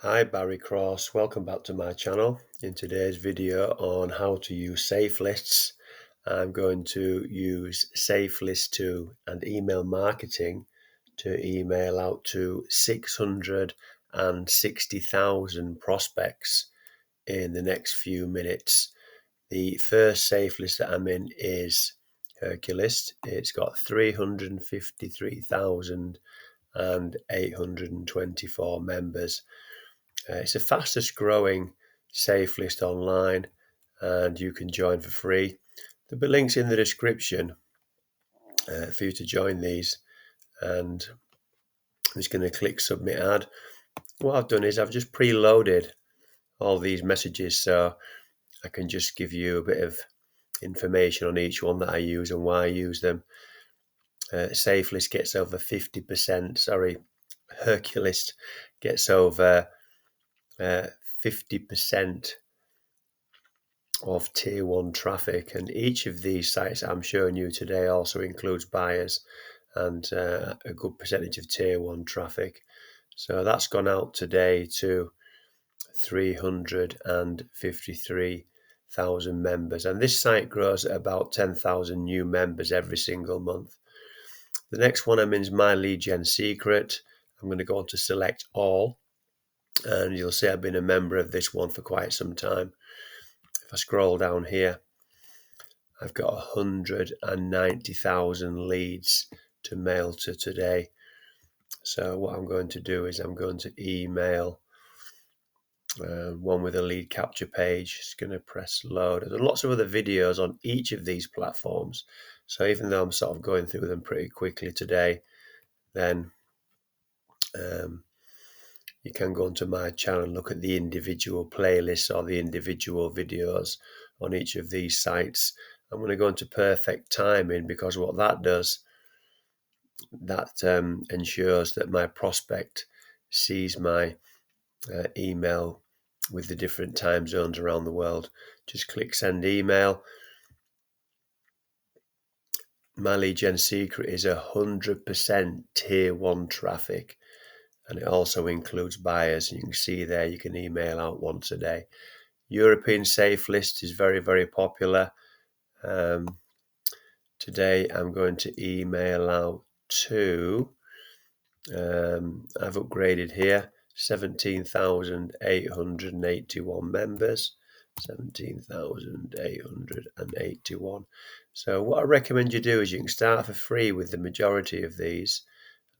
Hi, Barry Cross. Welcome back to my channel. In today's video on how to use Safelists, I'm going to use Safelists 2 and email marketing to email out to 660,000 prospects in the next few minutes. The first Safelist that I'm in is Hercules. It's got 353,824 members. It's the fastest growing safe list online, and you can join for free. There'll be links in the description for you to join these, and I'm just going to click submit ad. What I've done is I've just preloaded all these messages so I can just give you a bit of information on each one that I use and why I use them. Safelists gets over 50%, Hercules gets over 50% of tier 1 traffic, and each of these sites I'm showing you today also includes buyers and a good percentage of tier 1 traffic. So that's gone out today to 353,000 members, and this site grows at about 10,000 new members every single month. The next one I'm in is My Lead Gen Secret. I'm going to go on to select all, and you'll see I've been a member of this one for quite some time. If I scroll down here, I've got 190,000 leads to mail to today. So what I'm going to do is I'm going to email one with a lead capture page. Just going to press load. There's lots of other videos on each of these platforms. So even though I'm sort of going through them pretty quickly today, then you can go onto my channel and look at the individual playlists or the individual videos on each of these sites. I'm going to go into perfect timing because what that does, that ensures that my prospect sees my email with the different time zones around the world. Just click send email. My Lead Gen Secret is 100% tier 1 traffic, and it also includes buyers. You can see there you can email out once a day. European Safe List is very, very popular. Today I'm going to email out to, I've upgraded here, 17,881 members. 17,881. So what I recommend you do is you can start for free with the majority of these.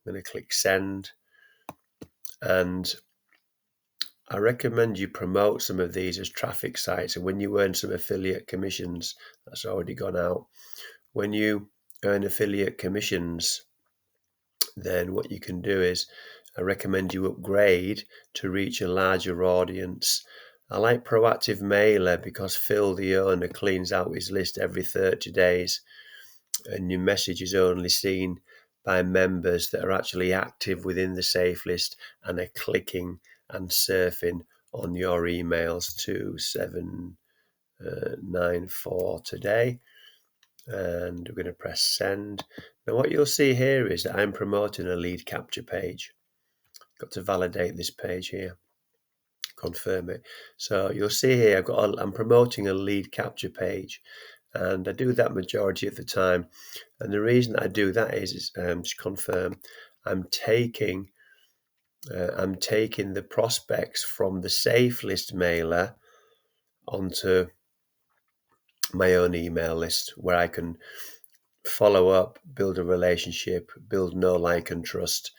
I'm going to click send, and I recommend you promote some of these as traffic sites, and when you earn some affiliate commissions, that's already gone out. When you earn affiliate commissions, then what you can do is I recommend you upgrade to reach a larger audience. I like Proactive Mailer because Phil, the owner, cleans out his list every 30 days, and your message is only seen by members that are actually active within the safe list and are clicking and surfing on your emails. 2794 today, and we're going to press send. Now what you'll see here is that I'm promoting a lead capture page. Got to validate this page here, confirm it. So you'll see here I'm promoting a lead capture page, and I do that majority of the time. And the reason that I do that is to confirm I'm taking the prospects from the safe list mailer onto my own email list, where I can follow up, build a relationship, build know, like, and trust,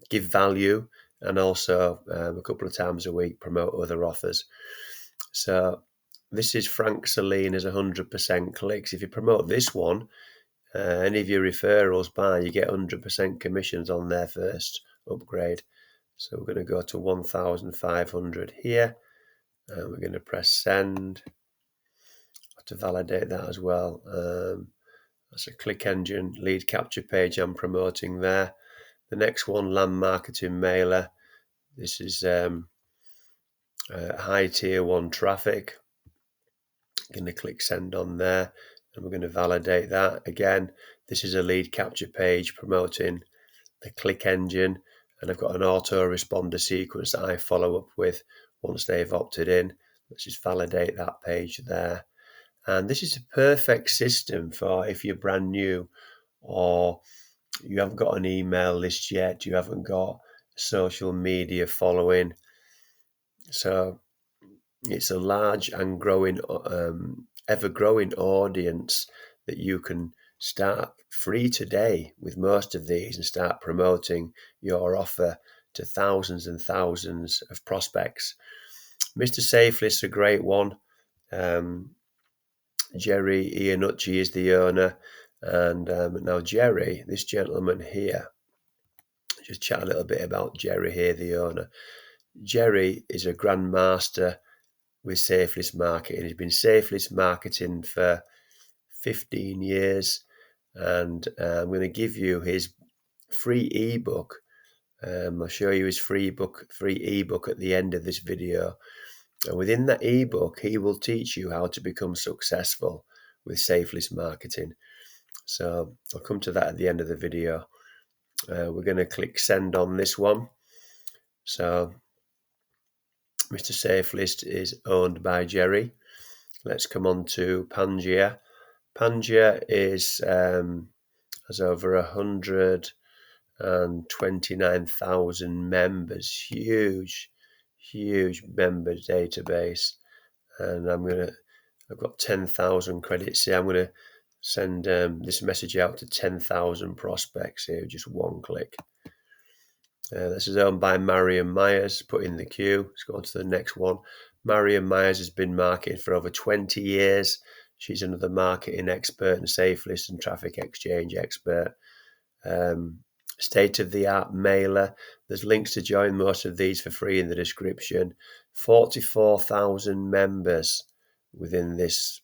give value, and also a couple of times a week promote other offers. So this is Frank Salinas 100% clicks. If you promote this one, any of your referrals buy, you get 100% commissions on their first upgrade. So we're going to go to 1,500 here, and we're going to press send. To validate that as well. That's a click engine lead capture page I'm promoting there. The next one, land marketing mailer. This is high tier 1 traffic. I'm going to click send on there, and we're going to validate that. Again, this is a lead capture page promoting the click engine, and I've got an autoresponder sequence that I follow up with once they've opted in. Let's just validate that page there. And this is a perfect system for if you're brand new, or you haven't got an email list yet, you haven't got social media following. So it's a large and growing, ever-growing audience that you can start free today with most of these and start promoting your offer to thousands and thousands of prospects. Mr. Safelists is a great one. Jerry Iannucci is the owner, and now Jerry, this gentleman here, just chat a little bit about Jerry here, the owner. Jerry is a grandmaster with Safelists marketing. He's been Safelists marketing for 15 years, and I'm going to give you his free ebook. I'll show you his free ebook at the end of this video. And within that ebook, he will teach you how to become successful with Safelists marketing. So I'll come to that at the end of the video. We're going to click send on this one. So Mr. Safelists is owned by Jerry. Let's come on to Pangea. Pangea is has over 129,000 members. Huge member database. And I've got 10,000 credits here. I'm going to send this message out to 10,000 prospects here, just one click. This is owned by Marion Myers. Put in the queue. Let's go on to the next one. Marion Myers has been marketing for over 20 years. She's another marketing expert and Safelists and traffic exchange expert. State-of-the-art mailer. There's links to join most of these for free in the description. 44,000 members within this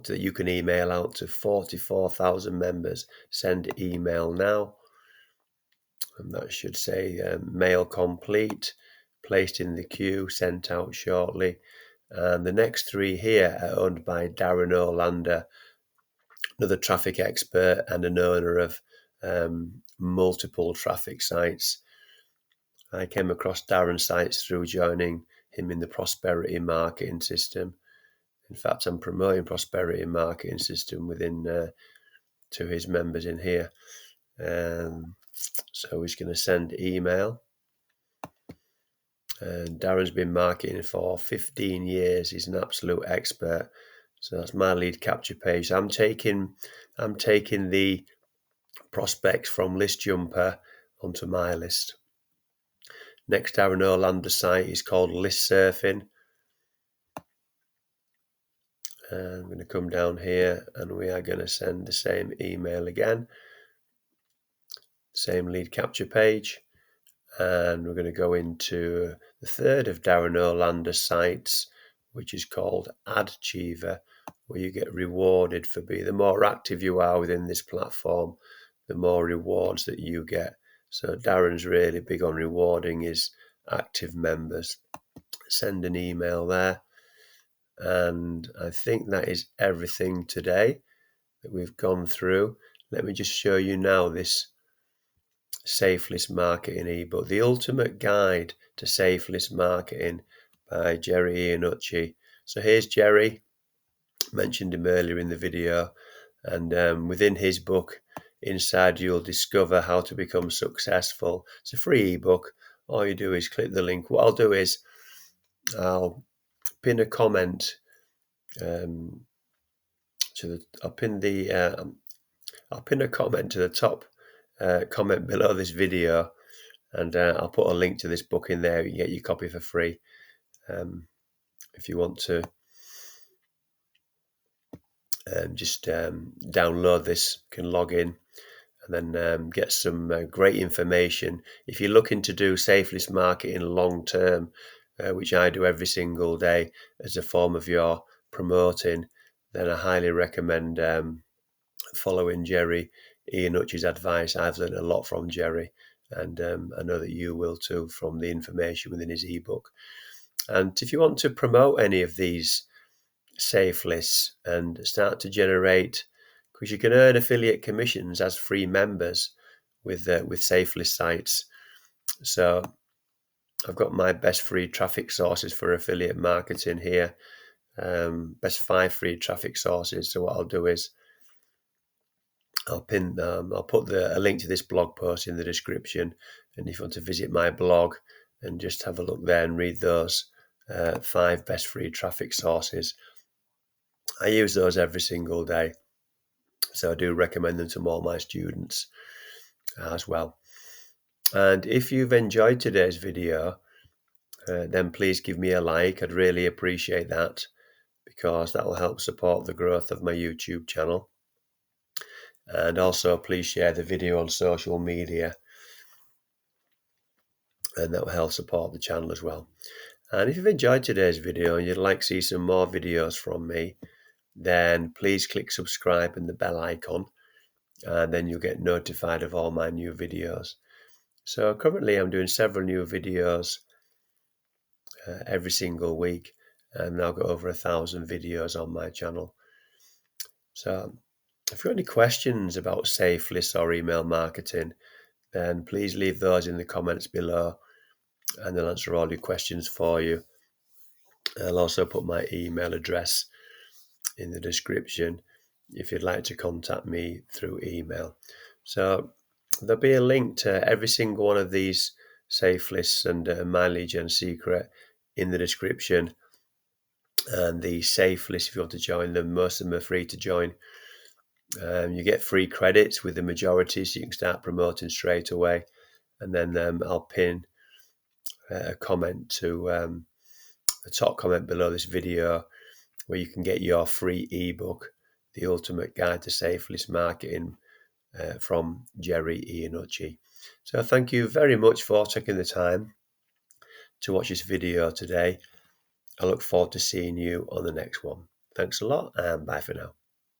that you can email out to. 44,000 members. Send email now. And that should say mail complete, placed in the queue, sent out shortly. And the next three here are owned by Darren Orlander, another traffic expert and an owner of multiple traffic sites. I came across Darren's sites through joining him in the prosperity marketing system. In fact, I'm promoting prosperity marketing system within to his members in here. So he's going to send email. And Darren's been marketing for 15 years. He's an absolute expert. So that's my lead capture page. So I'm taking the prospects from List Jumper onto my list. Next Darren Orlander site is called List Surfing. And I'm going to come down here and we are going to send the same email again. Same lead capture page. And we're going to go into the third of Darren Orlander's sites, which is called AdChiever, where you get rewarded for being. The more active you are within this platform, the more rewards that you get. So Darren's really big on rewarding his active members. Send an email there. And I think that is everything today that we've gone through. Let me just show you now this Safelists Marketing ebook, The Ultimate Guide to Safelists Marketing by Jerry Iannucci. So here's Jerry, mentioned him earlier in the video, and within his book, inside you'll discover how to become successful. It's a free ebook. All you do is click the link. What I'll do is I'll pin a comment I'll pin a comment to the top comment below this video, and I'll put a link to this book in there. You get your copy for free. If you want to just download this, you can log in and then get some great information. If you're looking to do Safelists marketing long term, which I do every single day as a form of your promoting, then I highly recommend following Jerry Iannucci's advice. I've learned a lot from Jerry, and I know that you will too from the information within his ebook. And if you want to promote any of these Safelists and start to generate, because you can earn affiliate commissions as free members with Safelists sites. So I've got my best free traffic sources for affiliate marketing here. Best 5 free traffic sources. So what I'll do is I'll put a link to this blog post in the description, and if you want to visit my blog and just have a look there and read those 5 best free traffic sources, I use those every single day, so I do recommend them to all my students as well. And if you've enjoyed today's video, then please give me a like. I'd really appreciate that, because that will help support the growth of my YouTube channel. And also please share the video on social media, and that will help support the channel as well. And if you've enjoyed today's video and you'd like to see some more videos from me, then please click subscribe and the bell icon, and then you'll get notified of all my new videos. So currently I'm doing several new videos every single week, and now got over 1,000 videos on my channel. So if you've got any questions about Safelists or email marketing, then please leave those in the comments below, and I'll answer all your questions for you. I'll also put my email address in the description if you'd like to contact me through email. So there'll be a link to every single one of these Safelists and My Lead Gen Secret in the description. And the Safelists, if you want to join them, most of them are free to join. You get free credits with the majority, so you can start promoting straight away. And then I'll pin a comment to the top comment below this video, where you can get your free ebook, The Ultimate Guide to Safelists Marketing, from Jerry Iannucci. So thank you very much for taking the time to watch this video today. I look forward to seeing you on the next one. Thanks a lot, and bye for now.